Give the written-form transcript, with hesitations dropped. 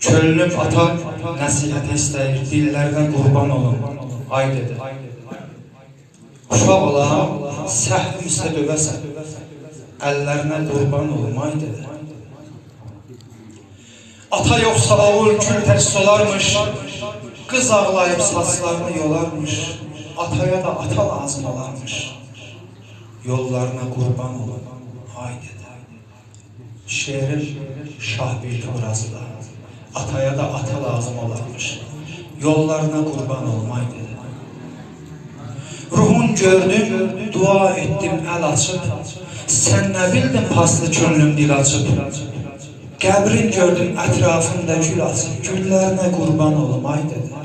Könlüm ata nəsihət istəyir, dillərdən qurban olun, ay dedi. Uşaq ola, səhvim üstə dövəsən, əllərinə qurban olun, ay dedi. Ata yoxsa oğul kül tərs olarmış, qız ağlayıb saçlarını yolarmış, ataya da ata lazım olarmış, yollarına qurban olun, ay dedi. Şeirin şahbiti burazıda, ataya da ata lazım olarmış, yollarına qurban olmay dedi. Ruhun gördüm, dua ettim el açıp, sen ne bildin paslı könlüm dil açıp, qəbrin gördüm ətrafında gül açıp, güllərine qurban olmay dedi.